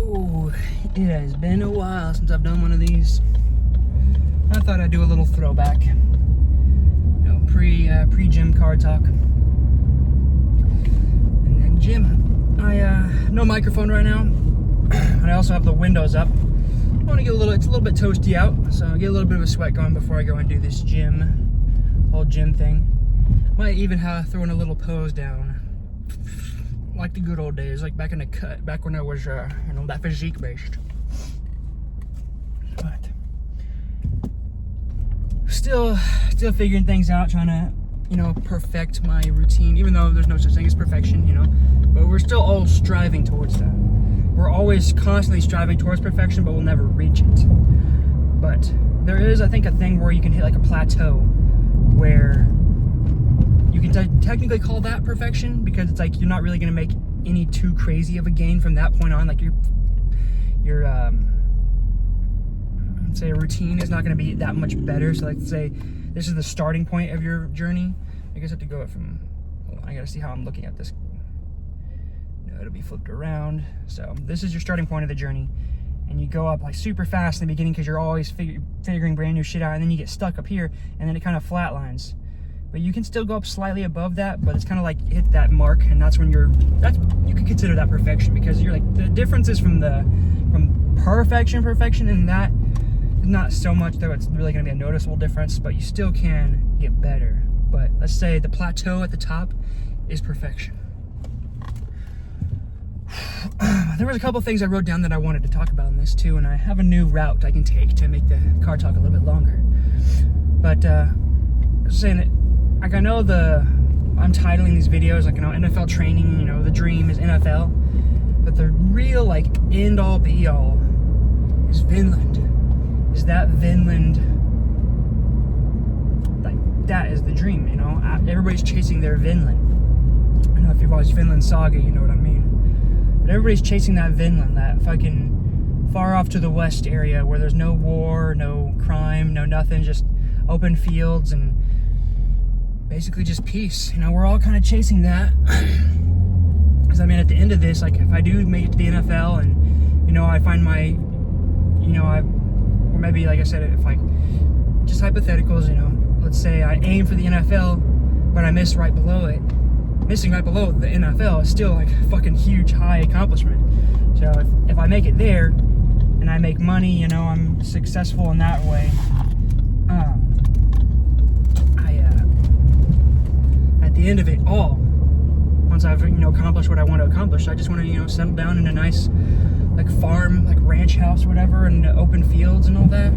Whoa, it has been a while since I've done one of these. I thought I'd do a little throwback. Pre-gym car talk. And then gym. No microphone right now. And I also have the windows up. I want to get it's a little bit toasty out, so I'll get a little bit of a sweat going before I go and do this whole gym thing. Might even throw in a little pose down. Like the good old days, like back in the cut, back when I was, that physique based. But still figuring things out, trying to, perfect my routine, even though there's no such thing as perfection, but we're still all striving towards that. We're always constantly striving towards perfection, but we'll never reach it. But there is, I think, a thing where you can hit like a plateau where you can technically call that perfection, because it's like you're not really going to make any too crazy of a gain from that point on. Like your let's say a routine is not going to be that much better. So let's say this is the starting point of your journey. I guess I have to go it from, I got to see how I'm looking at this. No, it'll be flipped around. So this is your starting point of the journey. And you go up like super fast in the beginning because you're always figuring brand new shit out. And then you get stuck up here and then it kind of flatlines. But you can still go up slightly above that, but it's kind of like hit that mark, and that's when you can consider that perfection, because you're like, the difference is from perfection, and that is not so much that it's really going to be a noticeable difference, but you still can get better. But let's say the plateau at the top is perfection. There was a couple things I wrote down that I wanted to talk about in this too, and I have a new route I can take to make the car talk a little bit longer. But I was saying that, like, I know I'm titling these videos like, NFL training, the dream is NFL, but the real like end all be all is Vinland. Is that Vinland, like, that is the dream, everybody's chasing their Vinland. I know if you've watched Vinland Saga, you know what I mean. But everybody's chasing that Vinland, that fucking far off to the west area where there's no war, no crime, no nothing, just open fields and basically just peace. We're all kind of chasing that. Because at the end of this, like, if I do make it to the NFL and I find my, or maybe, like I said, if like, just hypotheticals, let's say I aim for the NFL, but I miss right below it. Missing right below the NFL is still like a fucking huge high accomplishment. So if I make it there and I make money, I'm successful in that way. At the end of it all, once I've accomplished what I want to accomplish, I just want to settle down in a nice like farm, like ranch house or whatever, and open fields and all that.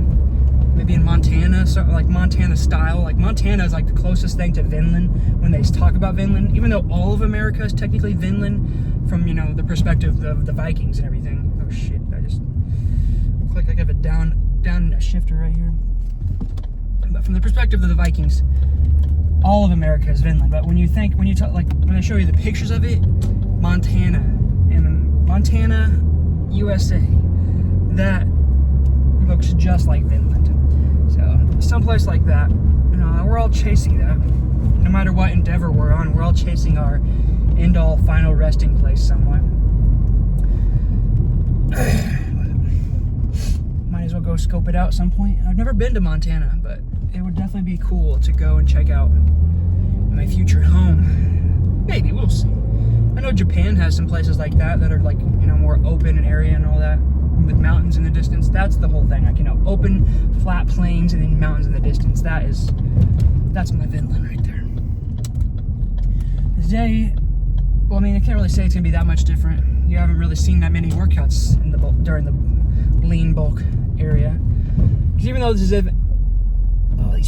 Maybe in Montana, so like Montana style. Like Montana is like the closest thing to Vinland when they talk about Vinland, even though all of America is technically Vinland from the perspective of the Vikings and everything. Oh shit! I just click like I have a down shifter right here. But from the perspective of the Vikings, all of America is Vinland. But when I show you the pictures of it, Montana, USA, that looks just like Vinland. So someplace like that, we're all chasing that. No matter what endeavor we're on, we're all chasing our end-all final resting place somewhat. Might as well go scope it out at some point. I've never been to Montana, but it would definitely be cool to go and check out my future home. Maybe, we'll see. I know Japan has some places like that are like, more open an area and all that, with mountains in the distance. That's the whole thing. Like, open, flat plains and then mountains in the distance. That's my Vinland right there. Today, well, I can't really say it's gonna be that much different. You haven't really seen that many workouts during the lean bulk area. Because even though these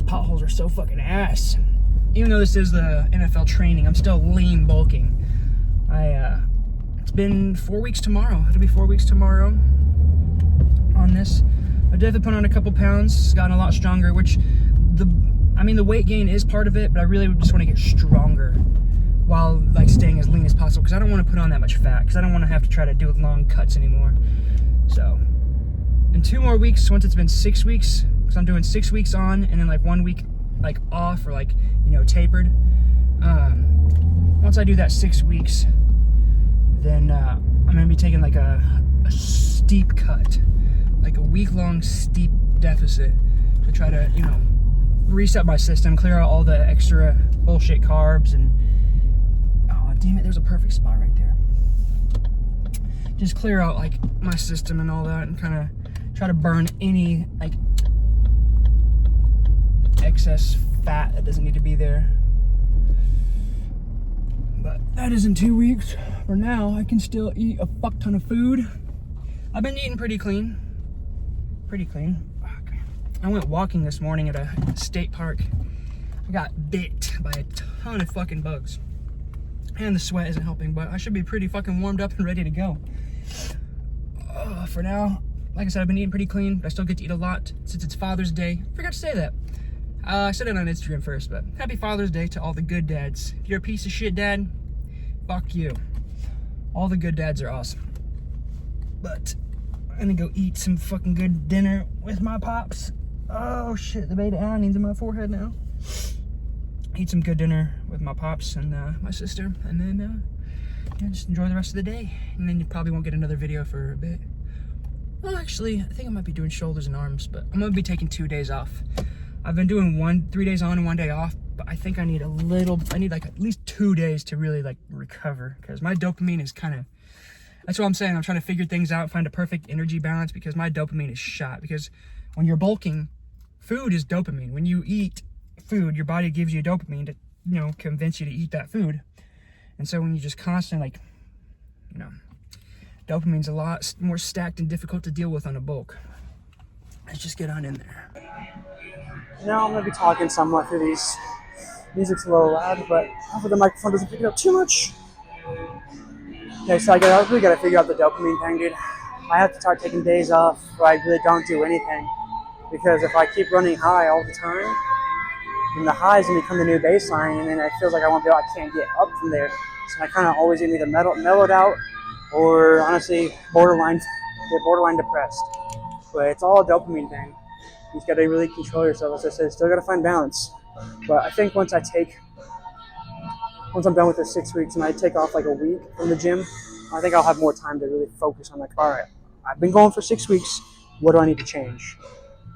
potholes are so fucking ass. Even though this is the NFL training, I'm still lean bulking. It's been 4 weeks tomorrow. It'll be 4 weeks tomorrow on this. I definitely put on a couple pounds. It's gotten a lot stronger, which the weight gain is part of it, but I really just want to get stronger while like staying as lean as possible, because I don't want to put on that much fat, because I don't want to have to try to do long cuts anymore. So in 2 more weeks, once it's been 6 weeks, because I'm doing 6 weeks on and then like 1 week like off, or like tapered. Once I do that 6 weeks, then I'm gonna be taking like a a steep cut, like a week-long steep deficit to try to, you know, reset my system, clear out all the extra bullshit carbs, and oh damn it, there's a perfect spot right there. Just clear out like my system and all that, and kind of try to burn any like excess fat that doesn't need to be there. But that is in 2 weeks. For now, I can still eat a fuck ton of food. I've been eating pretty clean. Pretty clean. I went walking this morning at a state park. I got bit by a ton of fucking bugs. And the sweat isn't helping, but I should be pretty fucking warmed up and ready to go. For now, like I said, I've been eating pretty clean, but I still get to eat a lot since it's Father's Day. I forgot to say that. I said it on Instagram first, but happy Father's Day to all the good dads. If you're a piece of shit dad, fuck you. All the good dads are awesome. But I'm gonna go eat some fucking good dinner with my pops. Oh shit, the beta alanines in my forehead now. Eat some good dinner with my pops and my sister, and then yeah, just enjoy the rest of the day. And then you probably won't get another video for a bit. Well, actually, I think I might be doing shoulders and arms, but I'm gonna be taking 2 days off. I've been doing 3 days on and 1 day off, but I think I need like at least 2 days to really like recover, because my dopamine is kind of, that's what I'm saying. I'm trying to figure things out, find a perfect energy balance, because my dopamine is shot. Because when you're bulking, food is dopamine. When you eat food, your body gives you dopamine to, you know, convince you to eat that food. And so when you just constantly like, you know, dopamine's a lot more stacked and difficult to deal with on a bulk. Let's just get on in there. Now I'm gonna be talking somewhat through these. Music's a little loud, but hopefully the microphone doesn't pick it up too much. Okay, so I really gotta figure out the dopamine thing, dude. I have to start taking days off where I really don't do anything, because if I keep running high all the time, then the highs gonna become the new baseline, and then it feels like I can't get up from there. So I kind of always get either mellowed out, or honestly borderline depressed. But it's all a dopamine thing. You just gotta really control yourself. As I said, still gotta find balance. But I think once I'm done with the 6 weeks and I take off like a week from the gym, I think I'll have more time to really focus on like, all right, I've been going for 6 weeks. What do I need to change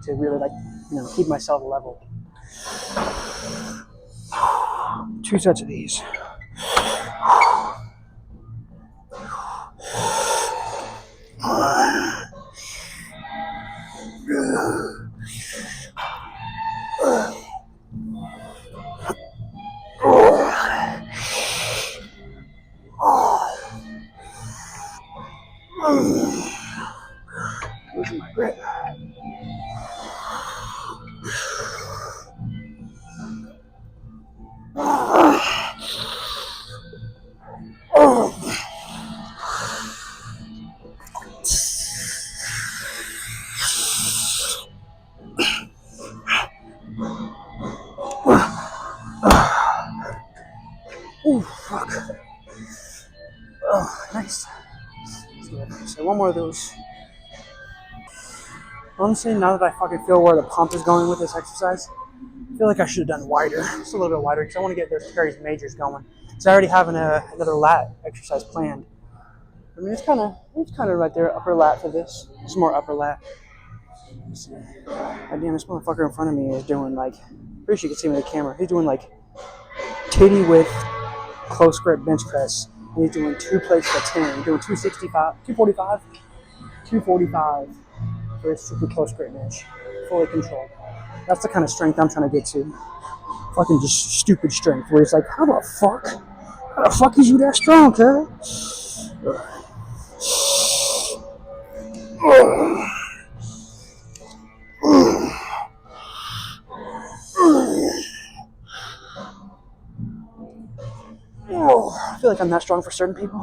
to really like, you know, keep myself level? 2 sets of these. Losing my grip. Oh, fuck. Oh, nice. So one more of those. Honestly, now that I fucking feel where the pump is going with this exercise, I feel like I should have done wider. Just a little bit wider, because I want to get their Terry's majors going. So I already have another lat exercise planned. I mean, it's kind of right there, upper lat for this. It's more upper lat. Let's see. God damn, this motherfucker in front of me is doing like, pretty sure you can see me in the camera. He's doing like titty width close grip bench press. And he's doing 2 plates at 10. He's doing 245 for his super close grip bench. Fully controlled. That's the kind of strength I'm trying to get to. Fucking just stupid strength, where it's like, how the fuck is you that strong, cuz? I feel like I'm not strong for certain people.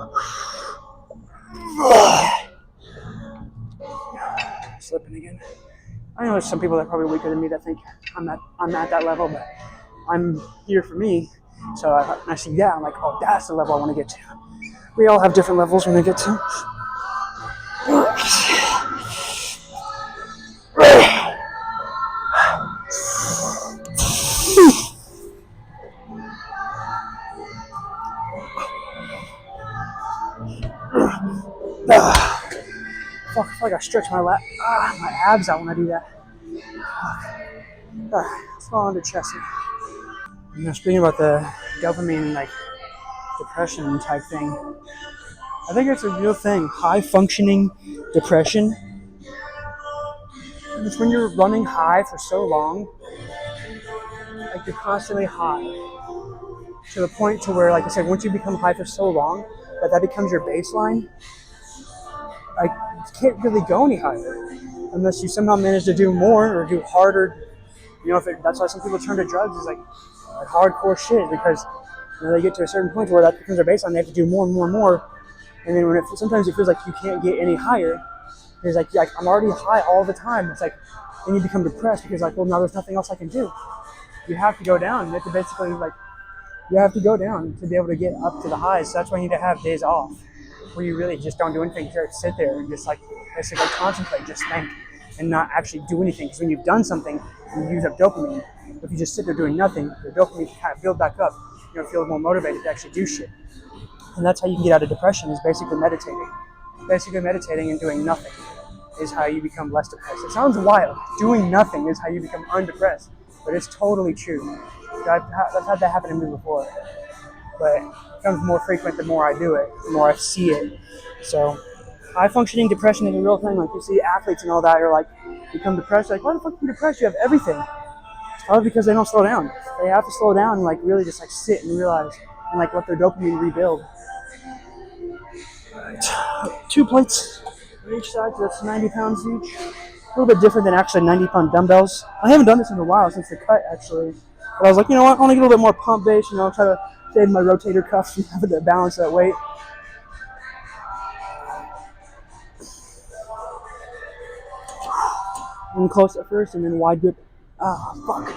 Slipping again. I know there's some people that are probably weaker than me that think I'm at that level, but I'm here for me. So when I see that, I'm like, oh, that's the level I want to get to. We all have different levels when we get to. Fuck, I feel like I stretch my abs out when I do that. Let's go on to chest. You know, speaking about the dopamine, like, depression type thing, I think it's a real thing. High functioning depression. It's when you're running high for so long, like you're constantly high to the point to where, like I said, once you become high for so long that becomes your baseline, like you can't really go any higher unless you somehow manage to do more or do harder. You know, that's why some people turn to drugs is like hardcore shit, because you know, they get to a certain point where that becomes their baseline. They have to do more and more and more, and then sometimes it feels like you can't get any higher. It's like I'm already high all the time. It's like then you become depressed because like, well, now there's nothing else I can do. You have to go down. You have to basically you have to go down to be able to get up to the highs. So that's why you need to have days off where you really just don't do anything. You sit there and just like basically contemplate, just think, and not actually do anything. Because when you've done something, you use up dopamine. If you just sit there doing nothing, your dopamine can kind of build back up. You know, feel more motivated to actually do shit. And that's how you can get out of depression, is basically meditating. Basically meditating and doing nothing is how you become less depressed. It sounds wild. Doing nothing is how you become undepressed, but it's totally true. I've had that happen to me before, but it becomes more frequent the more I do it, the more I see it. So high functioning depression is a real thing. Like you see athletes and all that are like become depressed. Like, why the fuck are you depressed? You have everything. It's probably because they don't slow down. They have to slow down and like really just like sit and realize and like let their dopamine rebuild. Right. 2 plates on each side, so that's 90 pounds each. A little bit different than actually 90-pound dumbbells. I haven't done this in a while, since the cut actually. But I was like, you know what, I want to get a little bit more pump base, you know, try to save my rotator cuffs and have to balance that weight. And close at first, and then wide grip. Fuck.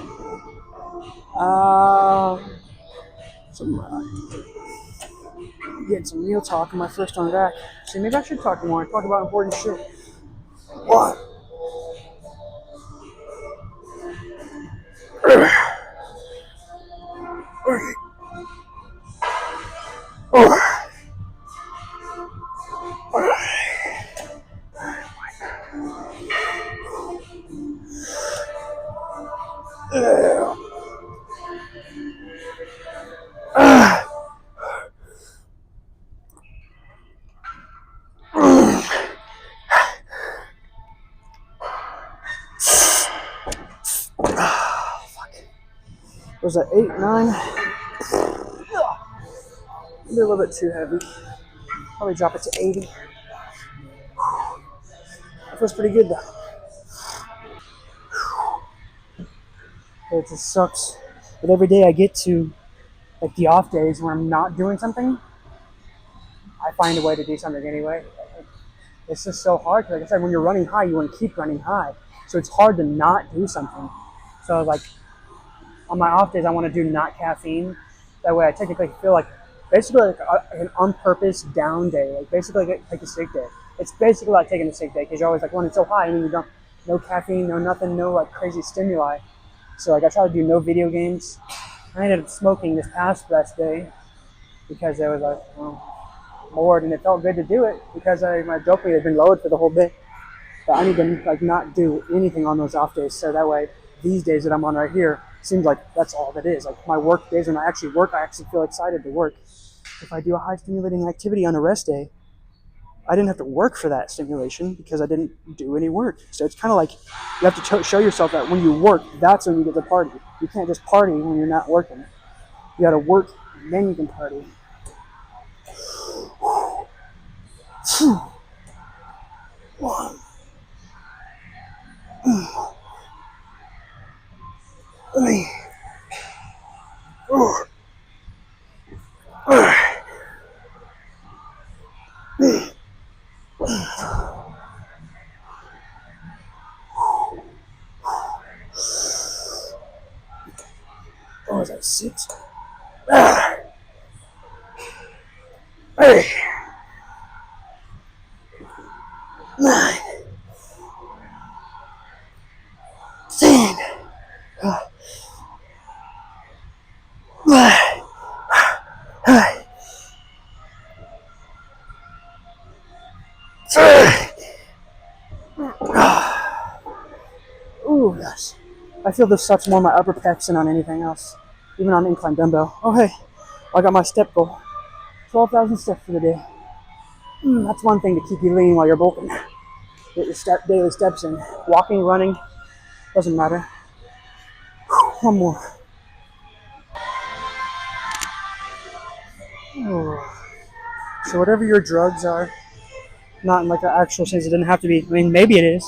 Getting some real talk on my first one back. See, maybe I should talk more. Talk about important shit. What? Was that 8, 9? Maybe a little bit too heavy. Probably drop it to 80. That feels pretty good though. It just sucks. But every day I get to like the off days where I'm not doing something, I find a way to do something anyway. It's just so hard. Like I said, when you're running high, you want to keep running high. So it's hard to not do something. So like on my off days, I want to do not caffeine. That way I technically feel like basically like an on-purpose down day. Like basically like take a sick day. It's basically like taking a sick day because you're always like running so high and you don't, no caffeine, no nothing, no like crazy stimuli. So like I try to do no video games. I ended up smoking this past rest day because I was like, bored, and it felt good to do it because my dopamine had been lowered for the whole day. But I need to like not do anything on those off days, so that way these days that I'm on right here seems like that's all that is. Like my work days, when I actually work, I actually feel excited to work. If I do a high stimulating activity on a rest day, I didn't have to work for that stimulation because I didn't do any work. So it's kind of like you have to show yourself that when you work, that's when you get to party. You can't just party when you're not working. You got to work, and then you can party. One. Oh, is that 6? Hey. 9. 10. 3. feel this sucks more on my upper pecs than on anything else, even on incline dumbbell. Oh hey, I got my step goal, 12,000 steps for the day. That's one thing to keep you lean while you're bulking. Get your daily steps in. Walking, running, doesn't matter. One more. So whatever your drugs are, not in like an actual sense, it didn't have to be. I mean, maybe it is.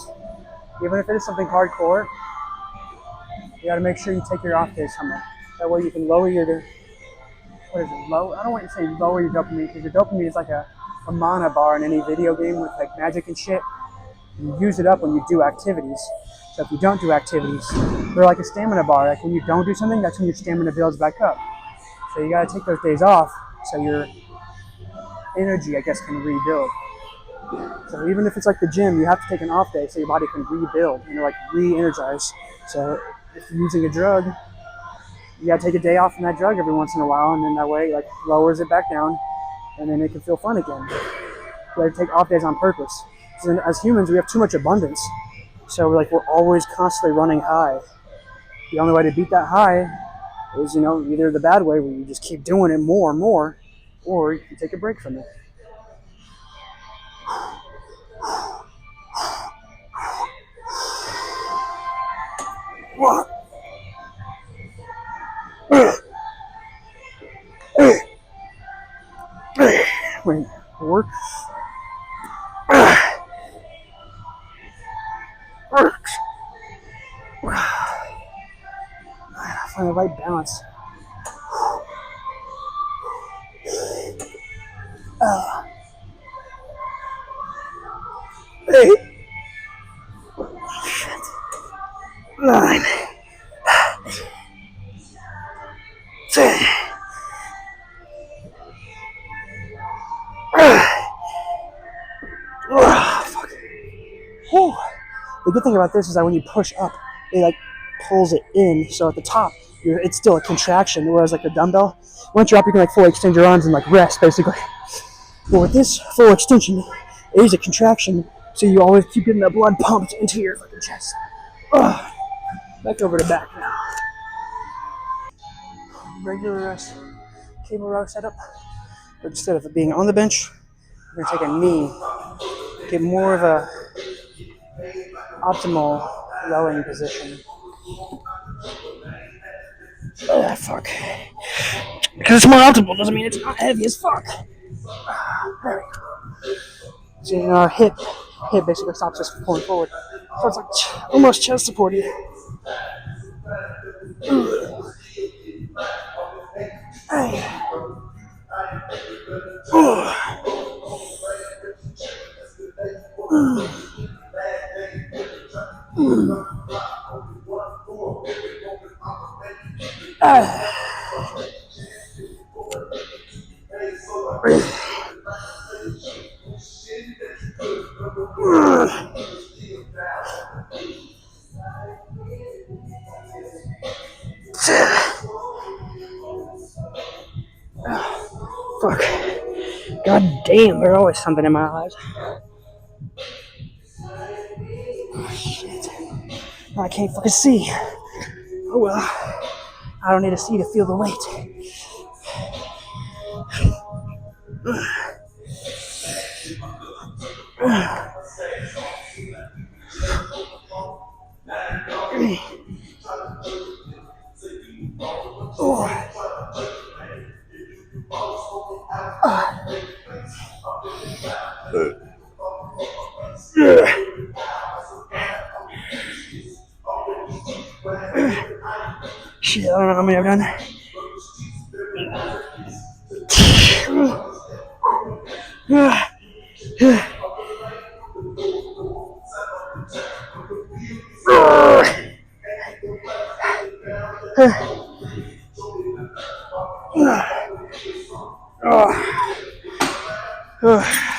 Even if it is something hardcore, you gotta make sure you take your off days somewhere. That way you can lower your, what is it, I don't want you to say lower your dopamine, because your dopamine is like a mana bar in any video game with like magic and shit. You use it up when you do activities. So if you don't do activities, they're like a stamina bar. Like when you don't do something, that's when your stamina builds back up. So you gotta take those days off so your energy, I guess, can rebuild. So even if it's like the gym, you have to take an off day so your body can rebuild and like re-energize. So if you're using a drug, you gotta take a day off from that drug every once in a while, and then that way like lowers it back down, and then it can feel fun again. You gotta take off days on purpose. So as humans, we have too much abundance. So we're always constantly running high. The only way to beat that high is, either the bad way where you just keep doing it more and more, or you can take a break from it. What? Wait, works? Works. I find the right balance. Eight. 9. 10. Fuck. Whew. The good thing about this is that when you push up, it pulls it in. So at the top, it's still a contraction. Whereas the dumbbell, once you're up, you can fully extend your arms and rest basically. But with this full extension, it is a contraction. So you always keep getting that blood pumped into your fucking chest. Back over to back now. Regular cable row setup. But instead of it being on the bench, we're gonna take a knee. Get more of a optimal rowing position. Fuck. Because it's more optimal doesn't mean it's not heavy as fuck. There we go. So our hip basically stops us from pulling forward. So it's almost chest supported. Fuck. God damn, there's always something in my eyes. Oh, shit. I can't fucking see. Oh well. I don't need to see to feel the weight. Shit, I don't know how many I've done.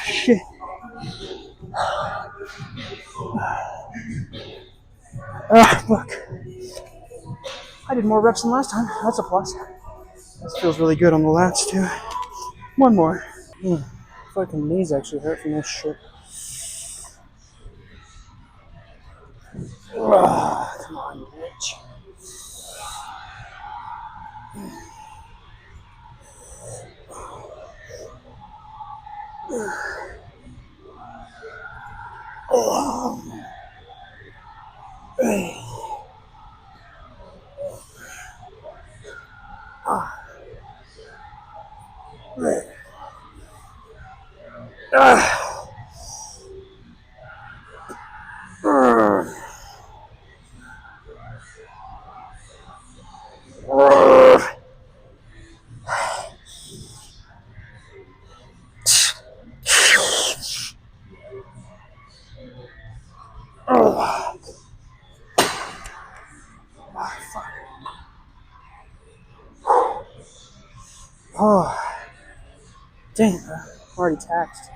Shit. Fuck. I did more reps than last time. That's a plus. This feels really good on the lats too. One more. Fucking knees actually hurt from this shit. Come on, bitch. Oh, dang, I'm already taxed.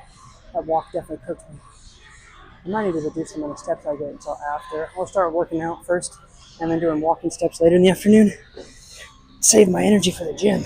That walk definitely cooked me. I might need to reduce the amount of steps I get until after. I'll start working out first and then doing walking steps later in the afternoon. Save my energy for the gym.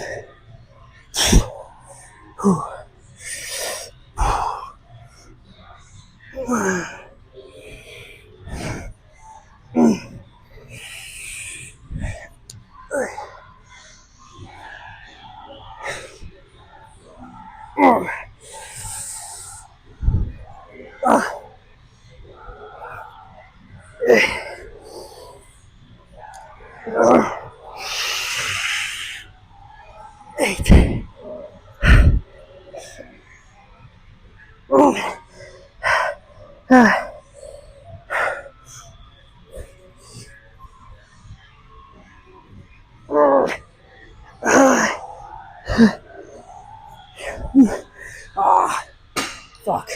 Fuck.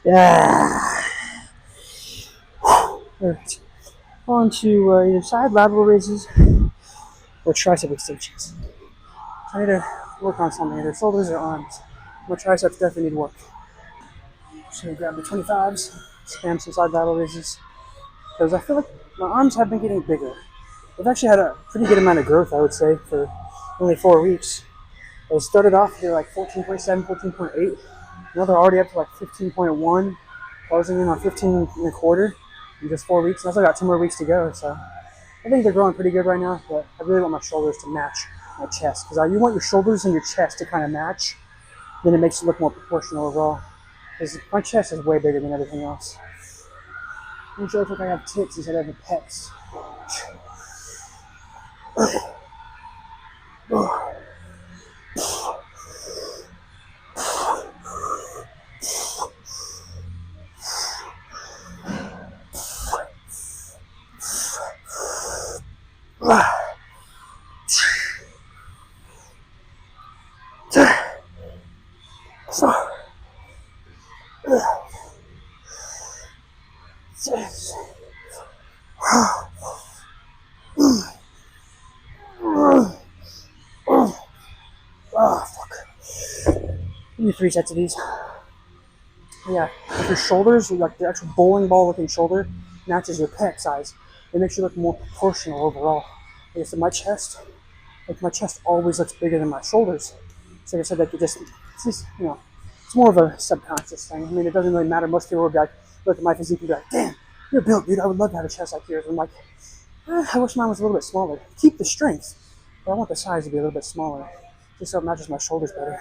Yeah. Alright. On to either side lateral raises or tricep extensions. I need to work on something, either shoulders or arms. My triceps definitely need work. Just gonna grab the 25s, spam some side lateral raises. Because I feel like my arms have been getting bigger. I've actually had a pretty good amount of growth, I would say, for only 4 weeks. I started off at like 14.7, 14.8. Now they're already up to like 15.1, closing in on 15 and a quarter in just 4 weeks. And I still got 2 more weeks to go, so I think they're growing pretty good right now, but I really want my shoulders to match my chest. Because you want your shoulders and your chest to kind of match, then it makes it look more proportional overall. Because my chest is way bigger than everything else. It makes it look like I have tits instead of pecs. Maybe 3 sets of these. Yeah, if your shoulders, like the actual bowling ball looking shoulder, matches your pec size, it makes you look more proportional overall. Like I said, my chest always looks bigger than my shoulders. So like I said, like it's just, it's more of a subconscious thing. I mean, it doesn't really matter. Most people would be like, look at my physique and be like, damn, you're built, dude. I would love to have a chest like yours. I'm like, I wish mine was a little bit smaller. Keep the strength, but I want the size to be a little bit smaller, just so it matches my shoulders better.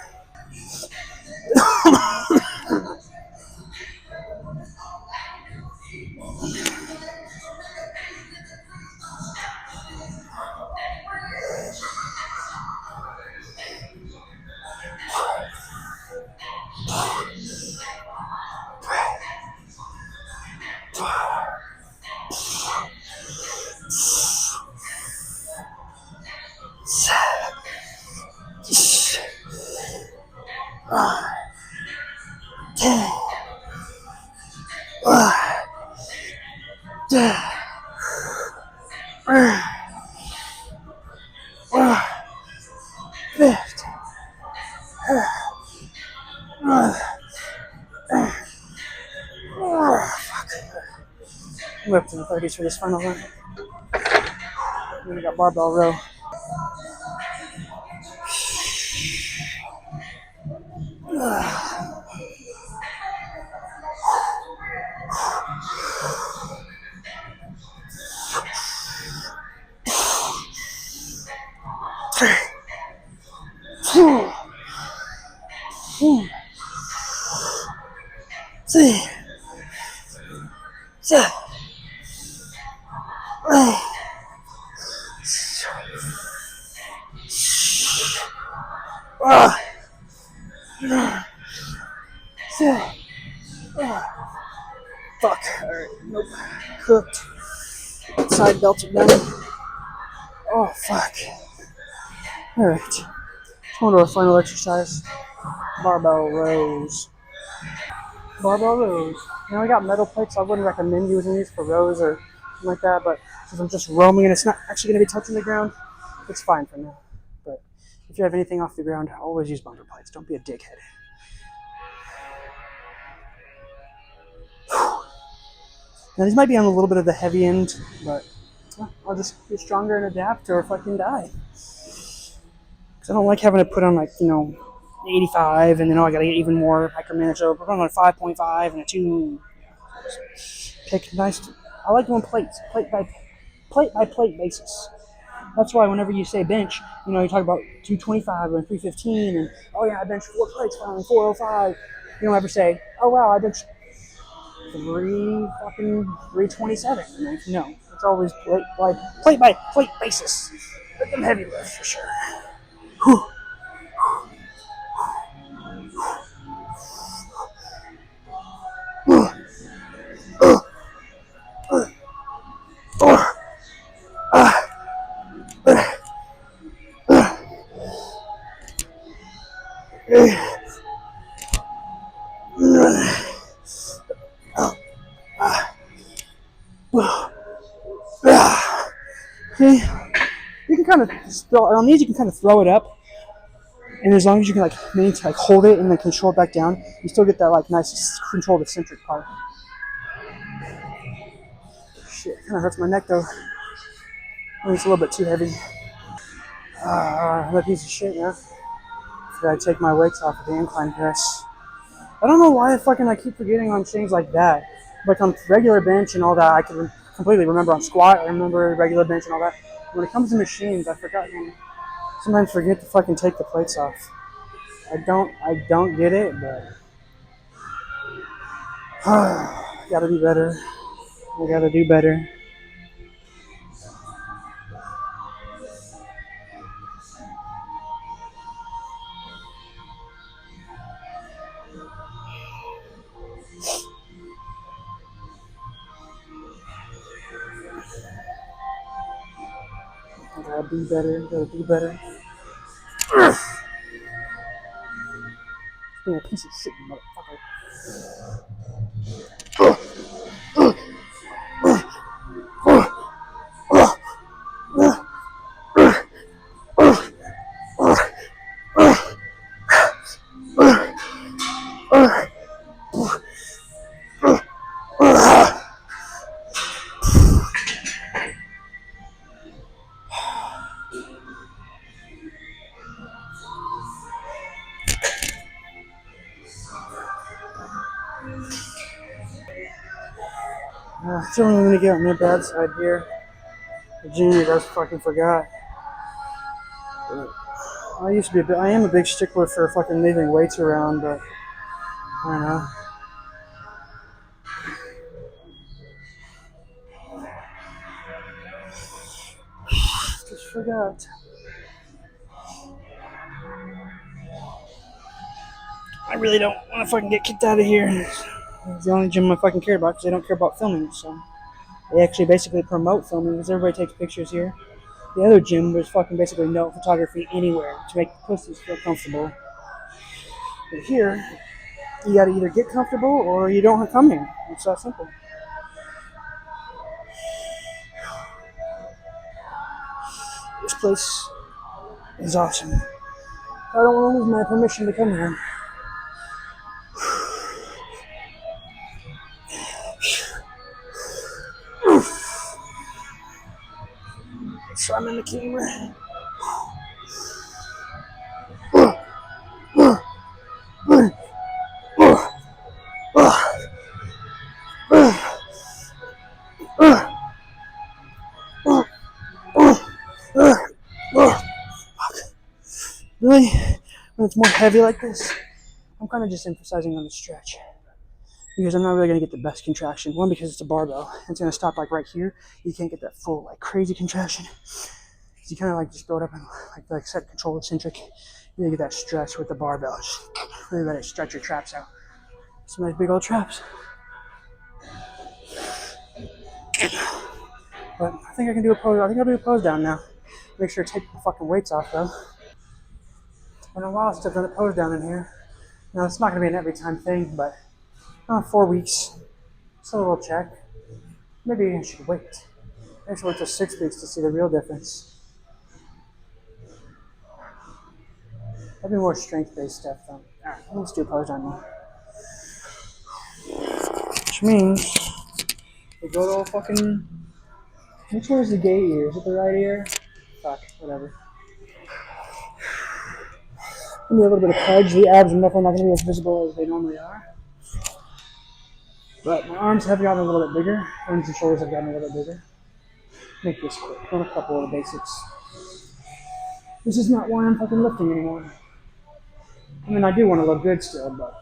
I'm up to the 30s for this final one. Then we got barbell row. Fuck. Alright, nope. Cooked. Side belts are done. Oh, fuck. Alright. On to our final exercise. Barbell rows. Barbell rows. Now I got metal plates, so I wouldn't recommend using these for rows or something like that, but since I'm just roaming and it's not actually going to be touching the ground, it's fine for now. But if you have anything off the ground, always use bumper plates. Don't be a dickhead. Now these might be on a little bit of the heavy end, but I'll just get stronger and adapt or fucking die. Because I don't like having to put on 85 and then I gotta get even more micromanage. So put on a 5.5 and a 2. Pick nice. I like doing plates, plate by plate basis. That's why whenever you say bench, you talk about 225 and 315 and oh yeah, I bench 4 plates finally 405. You don't ever say, oh wow, I benched 327. No, it's always plate by plate basis. But them heavy lifts for sure. Whew. Okay. You can kind of on these. You can kind of throw it up, and as long as you can hold it and then control it back down, you still get that nice controlled eccentric part. Shit, kind of hurts my neck though. I mean, it's a little bit too heavy. I'm a piece of shit, yeah. I take my weights off of the incline press. I don't know why I keep forgetting on things like that. Like on regular bench and all that, I can completely remember. On squat, I remember regular bench and all that. When it comes to machines, I sometimes forget to fucking take the plates off. I don't get it, but gotta be better. I gotta do better. Gotta be better. Gotta do better. Being a piece of shit, motherfucker. Still only gonna get on the bad side here. Virginia just fucking forgot. I am a big stickler for fucking leaving weights around, but I don't know. Just forgot. I really don't want to fucking get kicked out of here. It's the only gym I fucking care about because they don't care about filming, so they actually basically promote filming because everybody takes pictures here. The other gym was fucking basically no photography anywhere to make pussies feel comfortable. But here, you gotta either get comfortable or you don't come here. It's that simple. This place is awesome. I don't want to lose my permission to come here. So I'm in the camera. Really? When it's more heavy like this, I'm kind of just emphasizing on the stretch. because I'm not really gonna get the best contraction. One, because it's a barbell, it's gonna stop like right here. You can't get that full like crazy contraction. You kind of like just build up and like set control eccentric. You get that stretch with the barbell. Just really let it stretch your traps out. Some nice big old traps. But I think I can do a pose. I think I'll do a pose down now. Make sure to take the fucking weights off though. It's been a while since I've done a pose down in here. Now it's not gonna be an every time thing, but 4 weeks. It's a little check. Maybe I should wait. I should wait till 6 weeks to see the real difference. That'd be more strength-based stuff though. Alright, let's do a pose down now. Which means we go to all fucking. Which one is the gay ear? Is it the right ear? Fuck, whatever. Give me a little bit of pudge. The abs are definitely not going to be as visible as they normally are. But my arms have gotten a little bit bigger. Arms and shoulders have gotten a little bit bigger. Make this quick. Run a couple of the basics. This is not why I'm fucking lifting anymore. I mean, I do want to look good still, but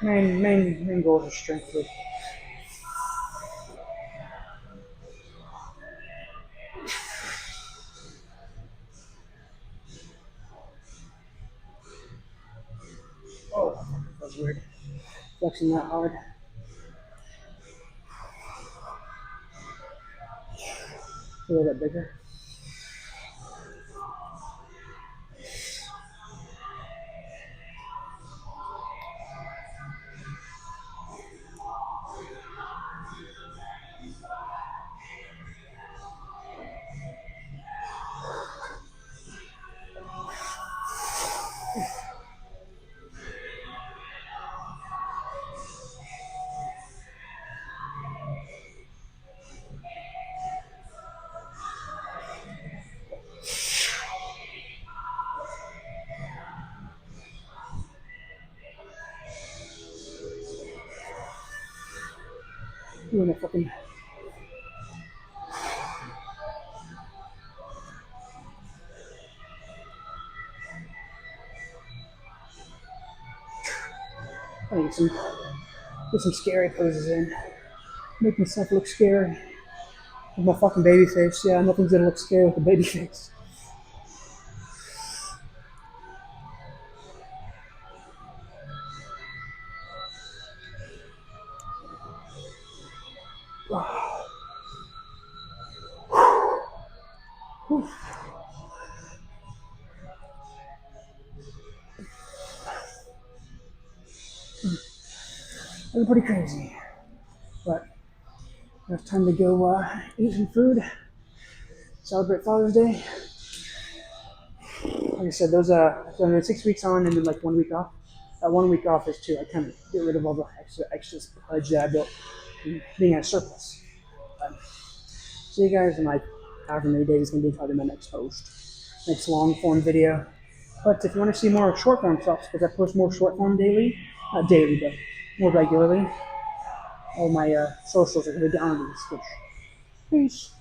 main goal is strength. Oh, that was weird. Flexing that hard. A little bit bigger. Doing a fucking. I need get some scary poses in. Make myself look scary. With my fucking baby face. Yeah, nothing's gonna look scary with a baby face. That's pretty crazy. But it's time to go eat some food. Celebrate Father's Day. Like I said, those so 6 weeks on and then like 1 week off. That 1 week off is to kind of get rid of all the extra pudge that I built being at a surplus. See you guys in like however many days it's gonna be probably my next post. Next long form video. But if you want to see more short form stuff, because I post more short form daily, not daily, but more regularly, all my socials are gonna be down in the description. Peace.